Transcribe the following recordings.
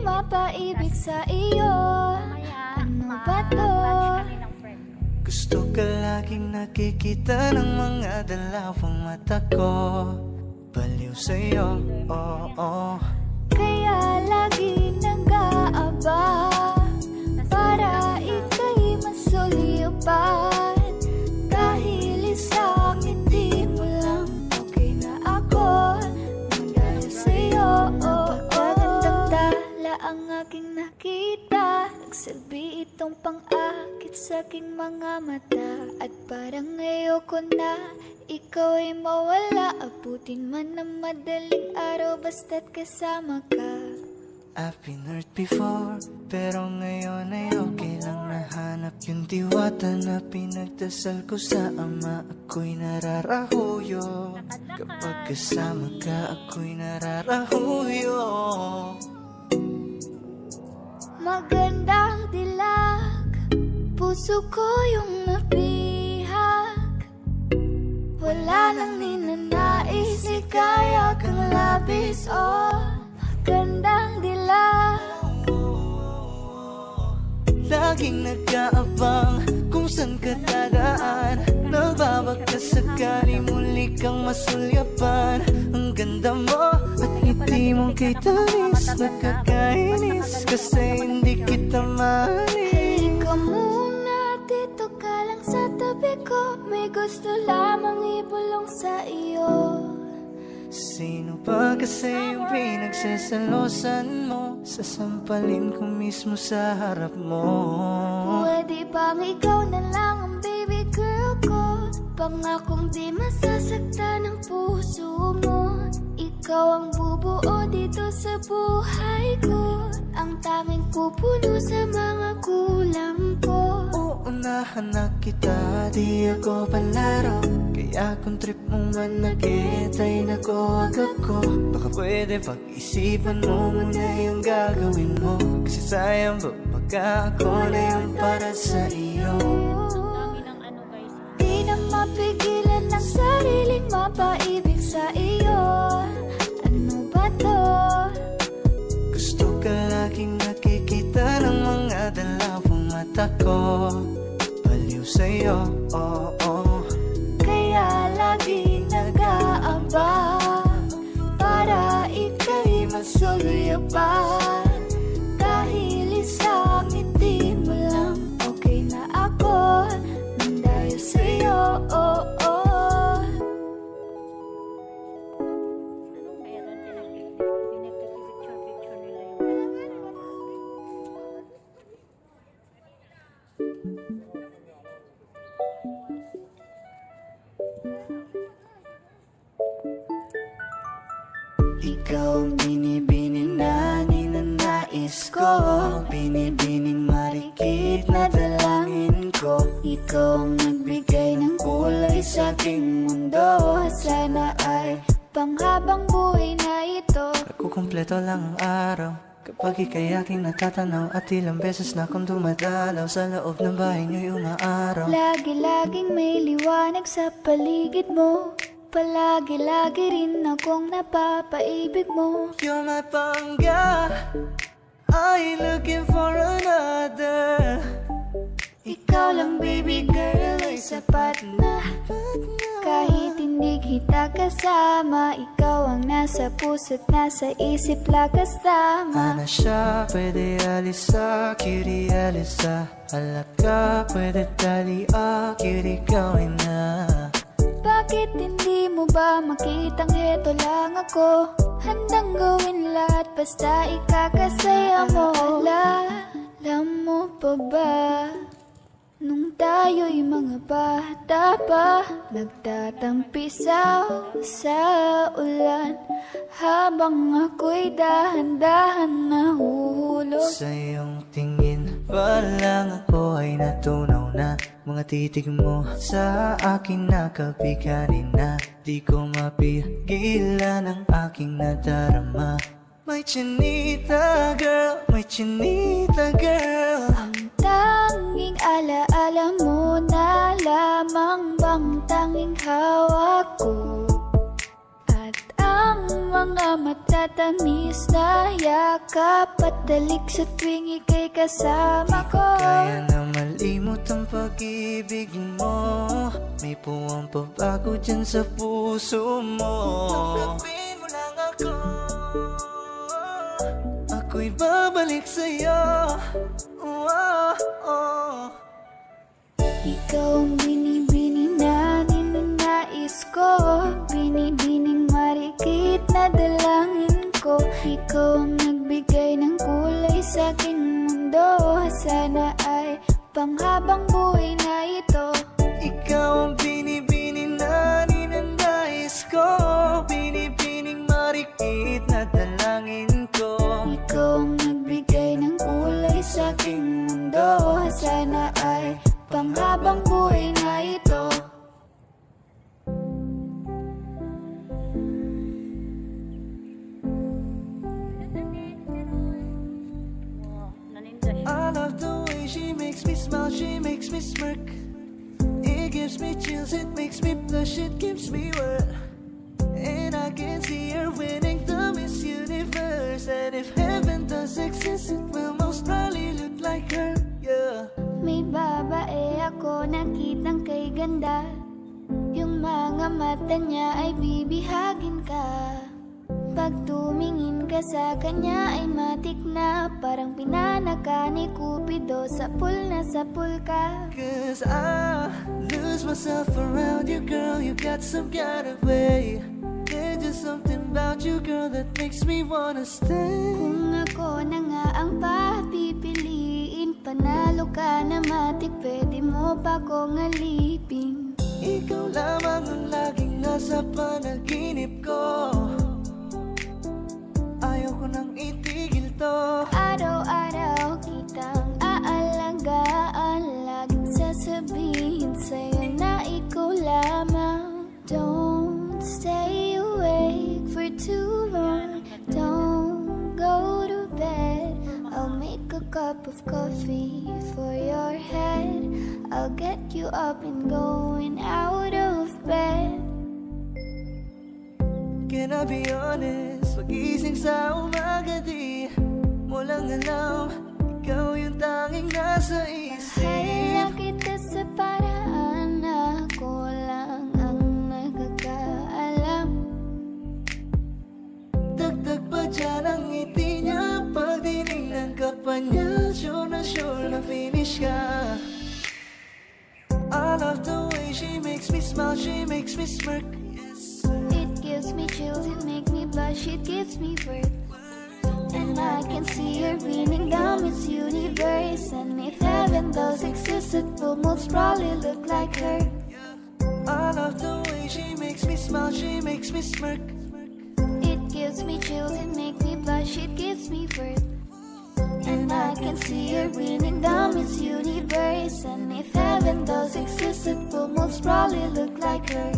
sariling mapaibig sa iyo. Ano ba to? Gusto ka laging nakikita ng mga dalawang mata ko. Baliw sa'yo, oo. Kaya lagi nag-aaba para ika'y masulipan. Dahil isang ngiti mo lang, okay na ako. Dahil sa'yo, napakagandang tala ang aking nakita. Nagsilbi itong pang-akit sa aking mga mata. At parang ayoko na ikaw ay mawala. Abutin man ng madaling araw basta't kasama ka. I've been hurt before, pero ngayon ay okay lang. Nahanap yung diwata na pinagdasal ko sa ama. Ako'y nararahuyo. Kapag kasama ka, ako'y nararahuyo. Magandang dilag, puso ko yung nabihag. Wala nang ninanais, ikaya kang labis. Oh, magandang dilag. Laging nag-aabang kung saan ka dadaan. Nababagka sakali muli kang masulyapan. Ang ganda mo at ngiti mong kay tamis. Nakakainis kasi hindi kita mahalin. Halika muna, dito ka lang sa tabi ko. May gusto lamang ibulong sa iyo. Sino ba kasi yung pinagsasalosan mo? Sasampalin ko mismo sa harap mo. Pwede bang ikaw na lang ang baby girl ko? Pangakong di masasaktan ang puso mo. Ikaw ang bubuo dito sa buhay ko. Ang tanging pupuno sa mga kulang ko. Uunahan na kita, di ako palaro. Kaya kung trip mong manakit ay nakuwag ako. Baka pwede pag-isipan mo muna yung gagawin mo. Kasi sayang ba pagka ako na yung para sa iyo. Di na mapigilan ng sariling mapaibig sa iyo. Ano ba to? Gusto ka laging nakikita ng mga dalawang mata ko. Baliw sa'yo, oo. Kaya lagi nag-aaba para ika'y masulipan. Dahil isang ngiti mo lang, okay na ako. Nang dahil sa'yo, oo. Ikaw ang binibini na ninanais ko. Binibining marikit na dalangin ko. Ikaw ang nagbigay ng kulay sa aking mundo. Sana ay panghabang buhay na ito. Nagkukumpleto lang ang araw kapag ika'y aking natatanaw. At ilang beses na akong dumadalaw sa loob ng bahay niyo'y umaaraw. Lagi-laging may liwanag sa paligid mo. Palagi-lagi rin akong napapaibig mo. You're my pangga, I ain't looking for another. Ikaw lang baby girl ay sapat na. Kahit hindi kita kasama, ikaw ang nasa puso't nasa isip lakas tama. Ana siya, pwede alisa, cutie alisa. Halaka, pwede tali, cutie gawin na. Bakit hindi mo ba makitang heto lang ako? Handang gawin lahat basta ikakasaya mo. Alam mo pa ba? Nung tayo'y mga bata pa, nagtatampisaw sa ulan, habang ako'y dahan-dahan nahuhulog. Sa iyong tingin pa lang ako ay natunaw na. Mga titig mo sa akin nakabiganin na. Di ko mapigilan ang aking nadarama. My chinita girl, my chinita girl. Ang tanging alaala mo na lamang bang tanging hawak ko. At ang mga matatamis na yakap at dalik sa tuwing ika'y kasama ko. Kaya na malimot ang pag-ibig mo, may puwang pabago dyan sa puso mo. Tanggapin mo lang ako, ako'y babalik sa'yo. Ikaw ang binibini na ninanais ko, binibining marikit na dalangin ko. Ikaw ang nagbigay ng kulay sa aking mundo, sana ay panghabang buhay na ito. Ikaw ang binibini na ninanais ko, binibining marikit na dalangin ko. Ikaw ang nagbigay ng kulay sa aking mundo, sana ay panghabang buhay na ito. I love the way she makes me smile, she makes me smirk. It gives me chills, it makes me blush, it gives me wet. And I can see her winning the Miss Universe. And if heaven does exist, it will most probably look like her, yeah. May babae ako nakitang kay ganda, yung mga mata niya ay bibihagin ka. Pag tumingin ka sa kanya ay matik na, parang pinanaka ni Cupido, sapul na sapul ka. Cause I lose myself around you, girl, you got some kind of way. There's just something about you, girl, that makes me wanna stay. Kung ako na nga ang papipiliin, panalo ka na matik, pwede mo pa kong alipin. Ikaw lamang ang laging nasa panaginip ko, ayaw ko nang itigil to. Araw-araw kitang aalagaan, laging sasabihin sa'yo na ikaw lamang. Don't stay awake for too long, don't go to bed. I'll make a cup of coffee for your head, I'll get you up and going out of bed. Can I be honest? Pag-ising sa umaga di mo lang alam, ikaw yung tanging nasa isip. Mahal kita sa paraan na ako lang ang nakakaalam. Dagdag pa dyan ang ngiti niya, pag dinignan ka pa niya, sure na finish ka. I love the way she makes me smile, she makes me smirk. It gives me chills, it makes me blush, it gives me birth. And I can see her winning down Miss Universe. And if heaven does exist, it will most probably look like her. I love the way she makes me smile, she makes me smirk. It gives me chills, it makes me blush, it gives me birth. And I can see her winning down Miss Universe. And if heaven does exist, it will most probably look like her.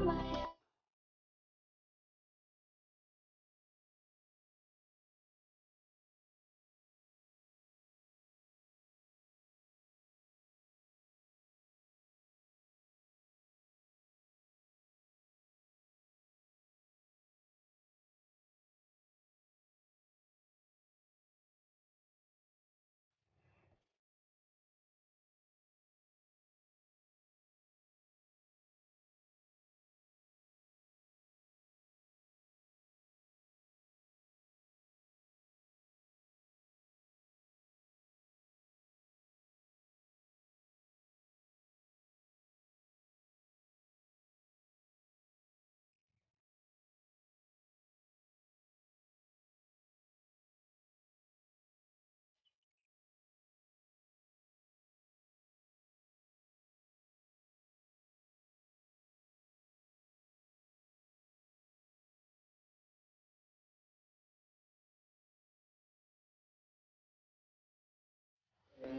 mamaya.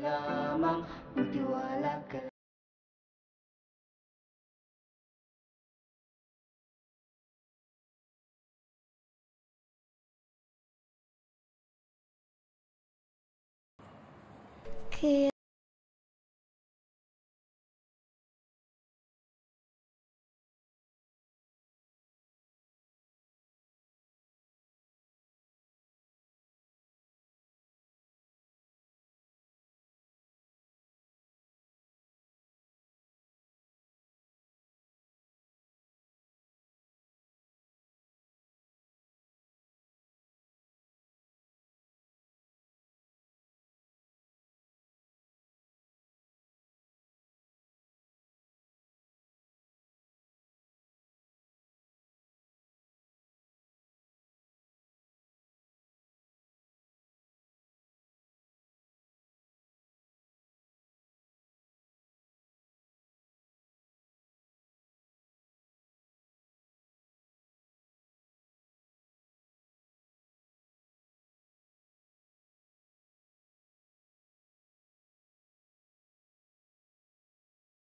Lamang magtiwala ka. Kaya